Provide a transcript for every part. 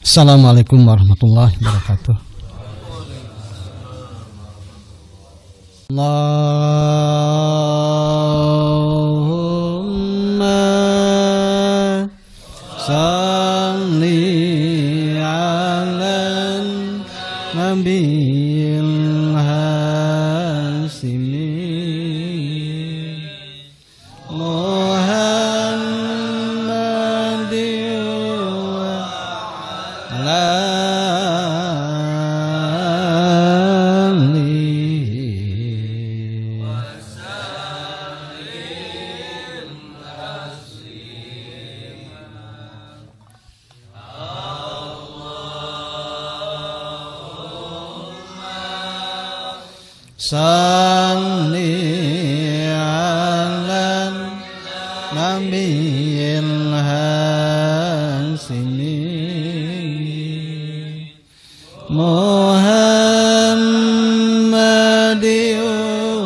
Assalamualaikum warahmatullahi wabarakatuh. Allahumma salli ala nabiyil hasimi salli ala nabiyil hasimi Muhammadin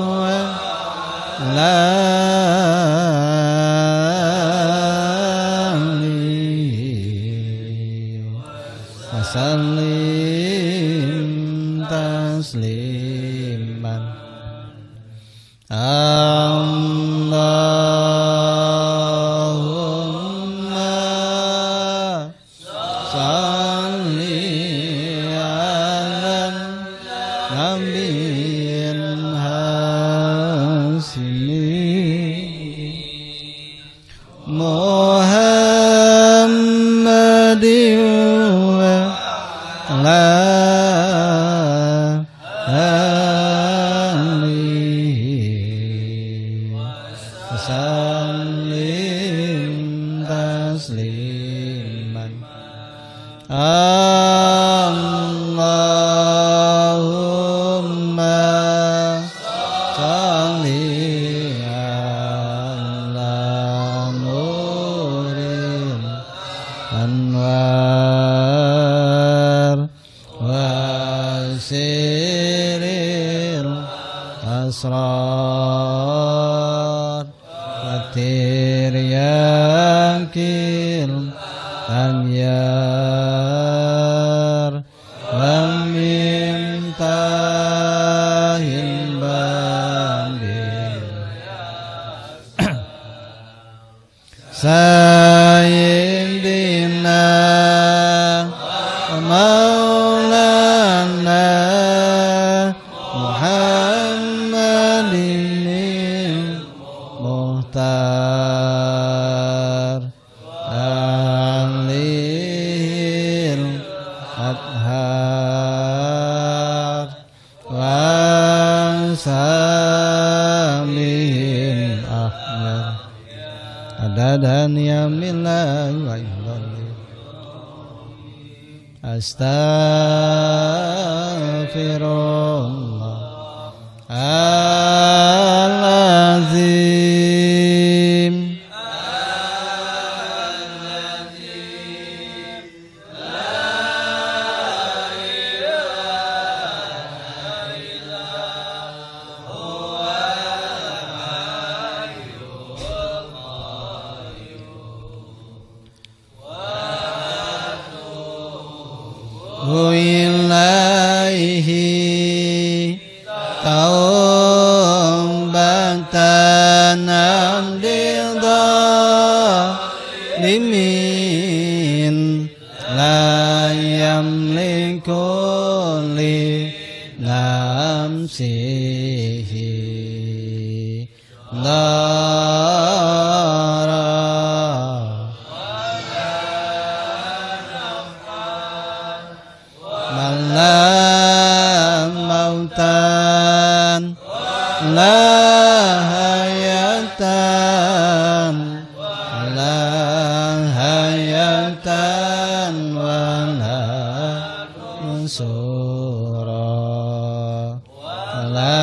wa ala alihi wasallim tasliman. Allahumma salli ala nabiyil hasimi Muhammadin wa ala salim tasliman. Allahumma salli ala nuril anwar wa siril asrar Tiryakil anyar Lamintahil bandil Sayyidina Maulana Muhammadin Muhtar Alil Adhar Wasalim Ahmad Adadan Yamillah wa illallah Astaghfirullah Al-Azim ilaihi taubatan amdil zalimin la yamliku li nafsihi dara mautan la hayatan wa la nusura la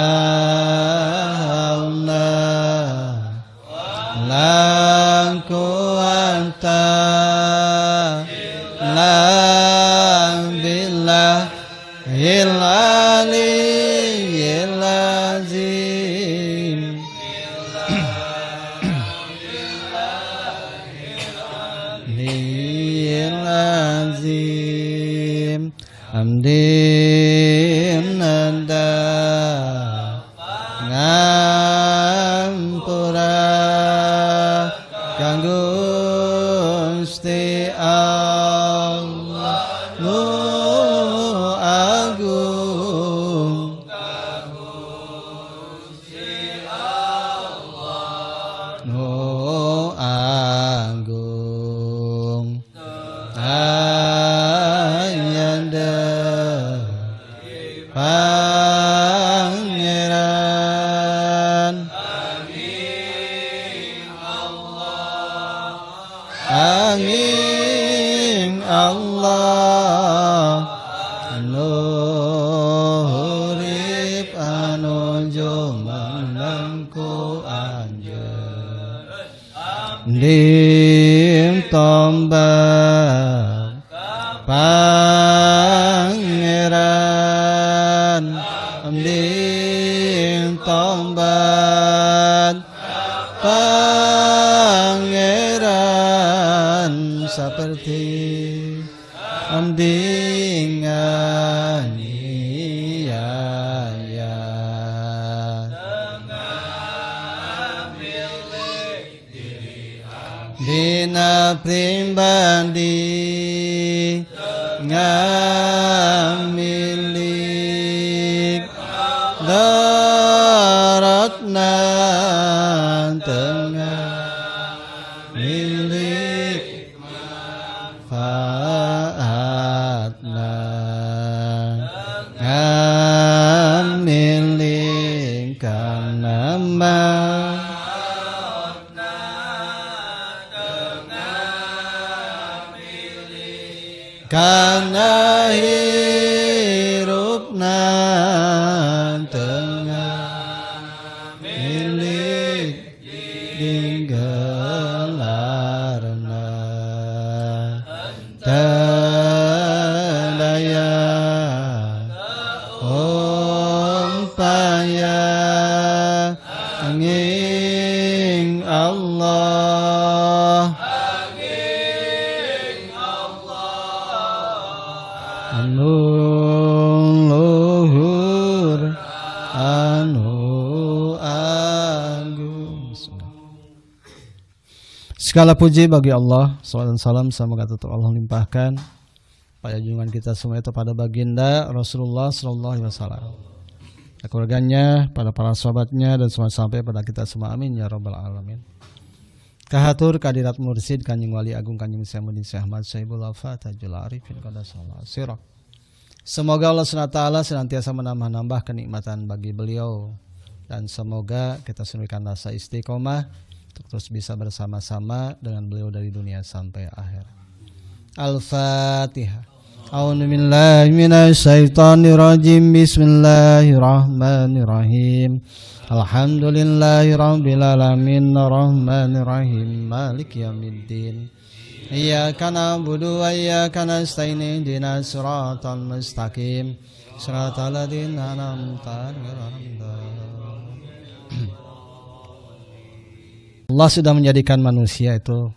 haula la quwwata la billahil aliyyil azim lil azim nanda ngampura kanggo Gusti Allah nu agung nu agung ayanda pangeran angin Allah anu urip anu jumenengku anjeun dim tombak pangeran dim tombak pangeran seperti amdingan iya dina pribadi ngamilik daratna tengah milik faatna ngamilik kana kana hirupna tengah milik dinggelarna tadaya umpaya angin Allah anu luhur anu agung. Segala puji bagi Allah, salawat dan salam semoga tetap Allah limpahkan pada junjungan kita semua itu pada baginda Rasulullah sallallahu alaihi wasallam, keluarganya, pada para sahabatnya dan semua sampai pada kita semua, amin ya rabbal alamin. Kahatur kadirat mursid Kanjeng Wali Agung Kanjeng Syaikhul Syekh Ahmad Syaibul Wafa Tajul Arifin Qadasallahu sirah. Semoga Allah SWT senantiasa menambah-nambah kenikmatan bagi beliau dan semoga kita sendirikan rasa istiqomah untuk terus bisa bersama-sama dengan beliau dari dunia sampai akhir. Al-Fatihah. A'udzu billahi minasyaitonir rajim. Bismillahirrahmanirrahim. Alhamdulillahi rabbil alamin arrahmanir rahim maliki yaumiddin. Iyyaka na'budu wa iyyaka nasta'in ihdinas siratal mustaqim. Siratal ladzina an'amta 'alaihim. Allah sudah menjadikan manusia itu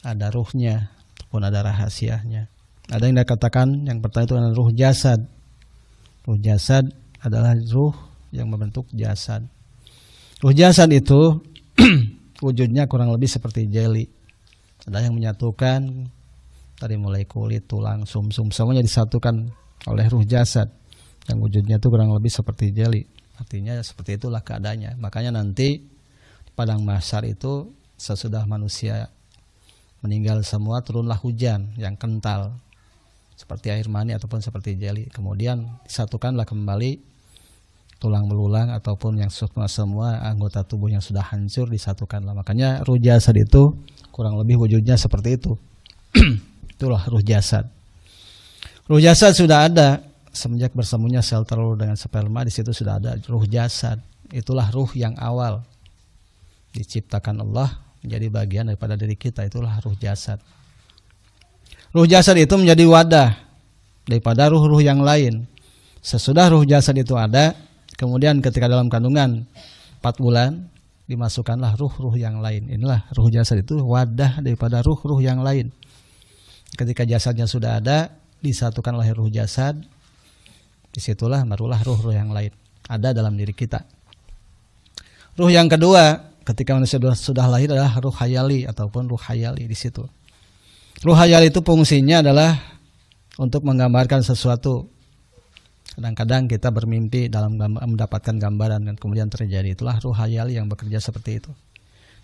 ada ruhnya ataupun ada rahasianya. Ada yang dikatakan yang pertama itu adalah ruh jasad. Ruh jasad adalah ruh yang membentuk jasad. Ruh jasad itu wujudnya kurang lebih seperti jeli. Ada yang menyatukan dari mulai kulit, tulang, sumsum semuanya disatukan oleh ruh jasad yang wujudnya itu kurang lebih seperti jeli. Artinya seperti itulah keadaannya. Makanya nanti di padang mahsyar itu sesudah manusia meninggal semua turunlah hujan yang kental seperti air mani ataupun seperti jeli. Kemudian disatukanlah kembali tulang belulang ataupun yang semua anggota tubuh yang sudah hancur disatukanlah. Makanya ruh jasad itu kurang lebih wujudnya seperti itu. Itulah ruh jasad. Ruh jasad sudah ada semenjak bersemunya sel telur dengan sperma, di situ sudah ada ruh jasad. Itulah ruh yang awal diciptakan Allah menjadi bagian daripada diri kita, itulah ruh jasad. Ruh jasad itu menjadi wadah daripada ruh-ruh yang lain. Sesudah ruh jasad itu ada, kemudian ketika dalam kandungan 4 bulan dimasukkanlah ruh-ruh yang lain. Inilah ruh jasad itu wadah daripada ruh-ruh yang lain. Ketika jasadnya sudah ada, disatukan oleh ruh jasad, disitulah barulah ruh-ruh yang lain ada dalam diri kita. Ruh yang kedua ketika manusia sudah lahir adalah ruh khayali ataupun ruh khayali di situ. Ruh khayali itu fungsinya adalah untuk menggambarkan sesuatu. Kadang-kadang kita bermimpi dalam mendapatkan gambaran dan kemudian terjadi. Itulah ruh khayali yang bekerja seperti itu.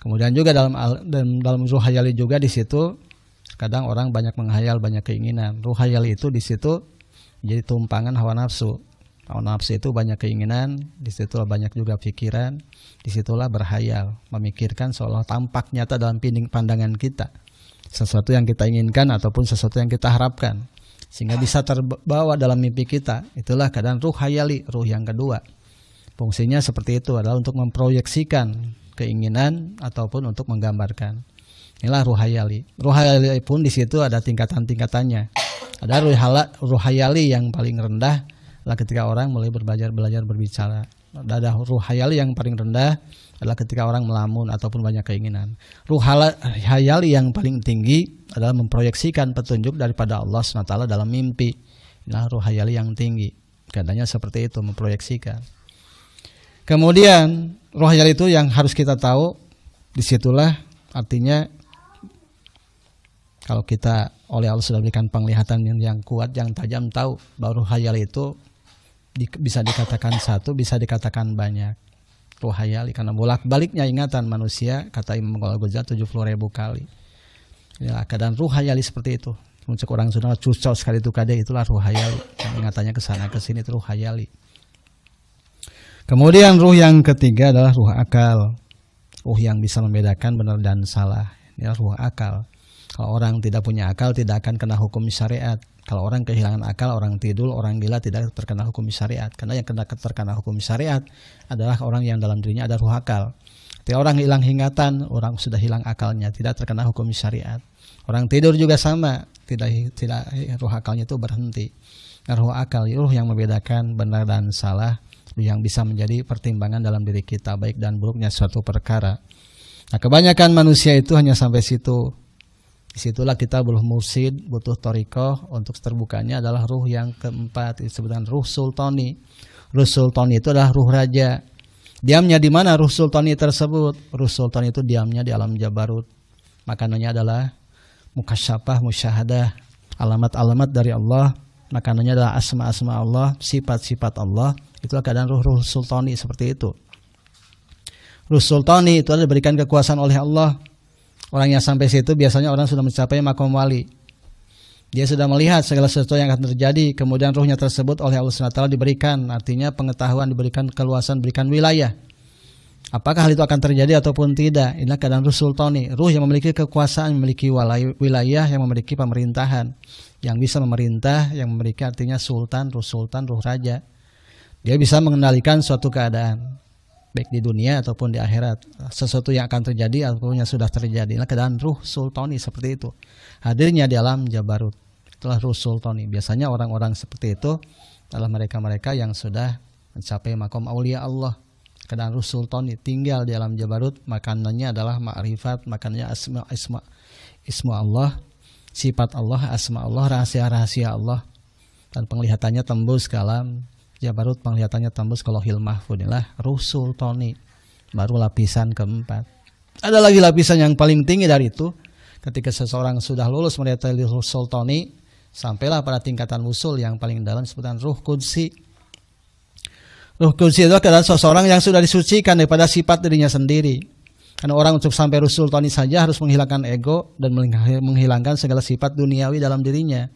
Kemudian juga dalam ruh khayali juga di situ kadang orang banyak menghayal, banyak keinginan. Ruh khayali itu di situ jadi tumpangan hawa nafsu. Hawa nafsu itu banyak keinginan, disitulah banyak juga pikiran, disitulah berhayal, memikirkan seolah tampak nyata dalam pandangan kita sesuatu yang kita inginkan ataupun sesuatu yang kita harapkan, sehingga bisa terbawa dalam mimpi kita. Itulah keadaan ruh khayali, ruh yang kedua. Fungsinya seperti itu, adalah untuk memproyeksikan keinginan ataupun untuk menggambarkan. Inilah ruh khayali. Ruh khayali pun di situ ada tingkatan-tingkatannya. Ada ruh khayali yang paling rendah adalah ketika orang mulai belajar berbicara. Ada ruh khayali yang paling rendah adalah ketika orang melamun ataupun banyak keinginan. Ruh khayali yang paling tinggi adalah memproyeksikan petunjuk daripada Allah SWT dalam mimpi. Inilah ruh khayali yang tinggi. Katanya seperti itu, memproyeksikan. Kemudian ruh khayali itu yang harus kita tahu, disitulah artinya kalau kita oleh Allah sudah berikan penglihatan yang kuat, yang tajam, tahu bahwa ruh khayali itu bisa dikatakan satu, bisa dikatakan banyak. Ruh khayali karena bolak-baliknya ingatan manusia, kata Imam Al-Ghazali 70.000 kali. Ya, keadaan ruh khayali seperti itu. Muncul orang sudah cucok sekali itu kade, itulah ruh khayali. Yang ingatannya ke sana ke sini itu ruh khayali. Kemudian ruh yang ketiga adalah ruh akal. Ruh yang bisa membedakan benar dan salah. Ini ruh akal. Kalau orang tidak punya akal tidak akan kena hukum syariat. Kalau orang kehilangan akal, orang tidur, orang gila tidak terkena hukum syariat. Karena yang terkena hukum syariat adalah orang yang dalam dirinya ada ruh akal. Ketika orang hilang ingatan, orang sudah hilang akalnya, tidak terkena hukum syariat. Orang tidur juga sama, tidak ruh akalnya itu berhenti. Nah, ruh akal, ruh yang membedakan benar dan salah, yang bisa menjadi pertimbangan dalam diri kita baik dan buruknya suatu perkara. Nah, kebanyakan manusia itu hanya sampai situ. Disitulah kita butuh mursyid, butuh thariqah. Untuk terbukanya adalah ruh yang keempat, disebutkan ruh sultani. Ruh sultani itu adalah ruh raja. Diamnya di mana ruh sultani tersebut? Ruh sultani itu diamnya di alam jabarut. Makanannya adalah mukasyafah, musyahadah, alamat-alamat dari Allah. Makanannya adalah asma-asma Allah, sifat-sifat Allah. Itulah keadaan ruh sultani seperti itu. Ruh sultani itu adalah diberikan kekuasaan oleh Allah. Orang yang sampai situ biasanya orang sudah mencapai makom wali. Dia sudah melihat segala sesuatu yang akan terjadi. Kemudian ruhnya tersebut oleh Allah SWT diberikan. Artinya pengetahuan, diberikan keluasan, diberikan wilayah. Apakah hal itu akan terjadi ataupun tidak? Inilah keadaan ruh sultani. Ruh yang memiliki kekuasaan, memiliki wilayah, yang memiliki pemerintahan. Yang bisa memerintah, yang memiliki artinya sultan, ruh raja. Dia bisa mengendalikan suatu keadaan. Baik di dunia ataupun di akhirat, sesuatu yang akan terjadi ataupun yang sudah terjadi. Nah, keadaan ruh sultani seperti itu, hadirnya di alam jabarut, itulah ruh sultani. Biasanya orang-orang seperti itu adalah mereka-mereka yang sudah mencapai makom aulia Allah. Keadaan ruh sultani tinggal di alam jabarut, makanannya adalah ma'rifat, makanannya isma Allah, sifat Allah, asma Allah, rahasia-rahasia Allah, dan penglihatannya tembus ke alam jabarut, penglihatannya tembus ke Lauhil Mahfuz. Inilah ruh sultani, baru lapisan keempat. Ada lagi lapisan yang paling tinggi dari itu. Ketika seseorang sudah lulus melihat ruh sultani, sampailah pada tingkatan usul yang paling dalam, sebutan ruh qudsi. Ruh qudsi itu adalah seseorang yang sudah disucikan daripada sifat dirinya sendiri. Karena orang untuk sampai ruh sultani saja harus menghilangkan ego dan menghilangkan segala sifat duniawi dalam dirinya.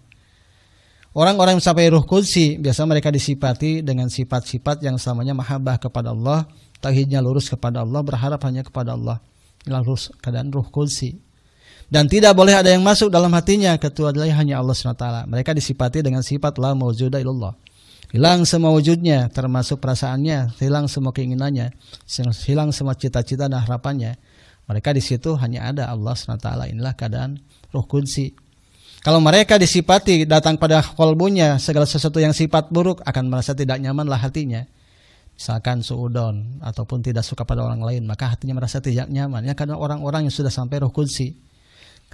Orang-orang yang sampai ruh qudsi biasanya mereka disifati dengan sifat-sifat yang selamanya mahabbah kepada Allah, tauhidnya lurus kepada Allah, berharap hanya kepada Allah. Inilah keadaan ruh qudsi. Dan tidak boleh ada yang masuk dalam hatinya kecuali hanya Allah SWT. Mereka disifati dengan sifat la mawjuda illallah. Hilang semua wujudnya, termasuk perasaannya, hilang semua keinginannya, hilang semua cita-cita dan harapannya. Mereka di situ hanya ada Allah SWT. Inilah keadaan ruh qudsi. Kalau mereka disifati datang pada kolbunya segala sesuatu yang sifat buruk, akan merasa tidak nyamanlah hatinya. Misalkan suudon ataupun tidak suka pada orang lain, maka hatinya merasa tidak nyaman. Ya, karena orang-orang yang sudah sampai ruh qudsi.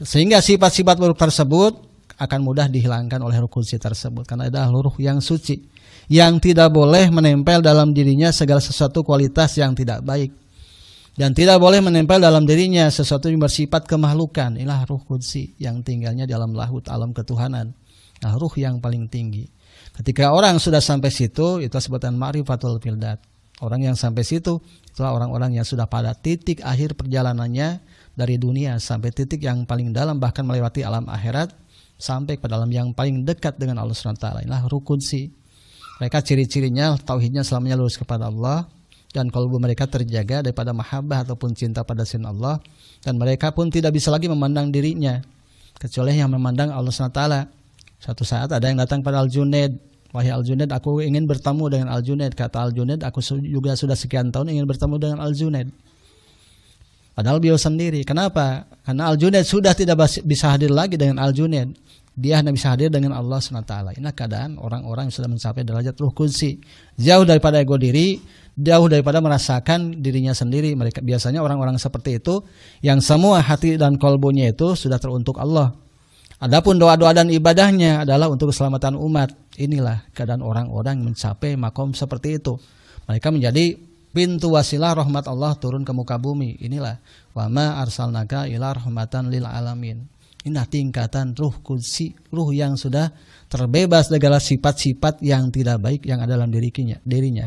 Sehingga sifat-sifat buruk tersebut akan mudah dihilangkan oleh ruh qudsi tersebut, karena adalah ruh yang suci yang tidak boleh menempel dalam dirinya segala sesuatu kualitas yang tidak baik, dan tidak boleh menempel dalam dirinya sesuatu yang bersifat kemakhlukan. Inilah ruh qudsi yang tinggalnya dalam lahut alam ketuhanan. Nah, ruh yang paling tinggi. Ketika orang sudah sampai situ, itu sebutan ma'rifatul fildat. Orang yang sampai situ itulah orang-orang yang sudah pada titik akhir perjalanannya dari dunia sampai titik yang paling dalam, bahkan melewati alam akhirat sampai ke dalam yang paling dekat dengan Allah SWT. Inilah ruh qudsi. Mereka ciri-cirinya tauhidnya selamanya lurus kepada Allah, dan kalbu mereka terjaga daripada mahabbah ataupun cinta pada selain Allah, dan mereka pun tidak bisa lagi memandang dirinya kecuali yang memandang Allah SWT. Suatu saat ada yang datang pada Al-Junaid, wahai Al-Junaid, aku ingin bertemu dengan Al-Junaid. Kata Al-Junaid, aku juga sudah sekian tahun ingin bertemu dengan Al-Junaid. Padahal beliau sendiri. Kenapa? Karena Al-Junaid sudah tidak bisa hadir lagi dengan Al-Junaid. Dia hanya bisa hadir dengan Allah SWT. Inilah keadaan orang-orang yang sudah mencapai derajat ruh qudsi, jauh daripada ego diri, jauh daripada merasakan dirinya sendiri. Mereka biasanya orang-orang seperti itu yang semua hati dan kalbunya itu sudah teruntuk Allah. Adapun doa-doa dan ibadahnya adalah untuk keselamatan umat. Inilah keadaan orang-orang yang mencapai makom seperti itu. Mereka menjadi pintu wasilah rahmat Allah turun ke muka bumi. Inilah wa ma arsalnaka ila rahmatan lil alamin. Inilah tingkatan ruh qudsi, ruh yang sudah terbebas dari segala sifat-sifat yang tidak baik yang ada dalam dirinya.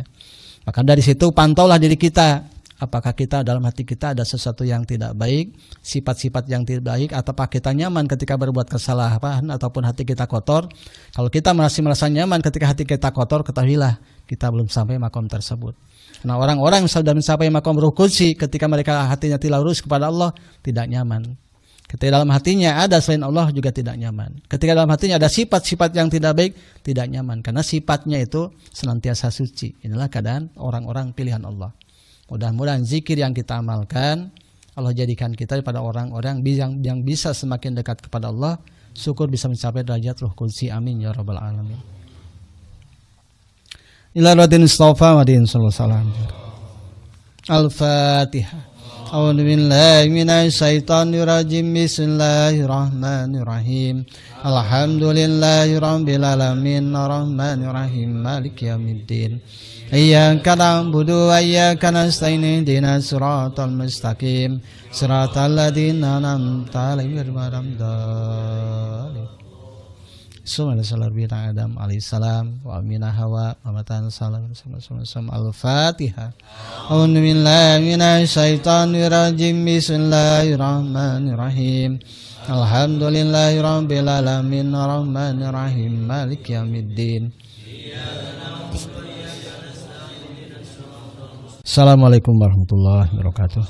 Maka dari situ pantaulah diri kita. Apakah kita dalam hati kita ada sesuatu yang tidak baik, sifat-sifat yang tidak baik, ataukah kita nyaman ketika berbuat kesalahan ataupun hati kita kotor. Kalau kita masih merasa nyaman ketika hati kita kotor, ketahuilah kita belum sampai makom tersebut. Nah, orang-orang yang sudah mencapai makom ruh qudsi, ketika mereka hatinya tidak lurus kepada Allah, tidak nyaman. Ketika dalam hatinya ada selain Allah juga tidak nyaman. Ketika dalam hatinya ada sifat-sifat yang tidak baik, tidak nyaman, karena sifatnya itu senantiasa suci. Inilah keadaan orang-orang pilihan Allah. Mudah-mudahan zikir yang kita amalkan, Allah jadikan kita pada orang-orang yang bisa semakin dekat kepada Allah. Syukur bisa mencapai derajat ruh qudsi. Amin ya rabbal alamin. Ila radin istafa wa din sallallahu. Al-Fatihah. A'udzu billahi minasy syaithanir rajim. Bismillahirrahmanirrahim. Alhamdulillahi rabbil alamin arrahmanir rahim maliki yaumiddin. Iyyaka na'budu wa iyyaka nasta'in ihdinas siratal mustaqim siratal ladzina an'amta 'alaihim ghairil maghdubi 'alaihim. Sallallahu Adam alaihissalam wa amina hawa wa matan salam al-Fatihah. A'udzu billahi minasy syaithanir rajim. Bismillahirrahmanirrahim. Alhamdulillahi rabbil alamin arrahmanir rahim maliki yaumiddin. Assalamualaikum warahmatullahi wabarakatuh.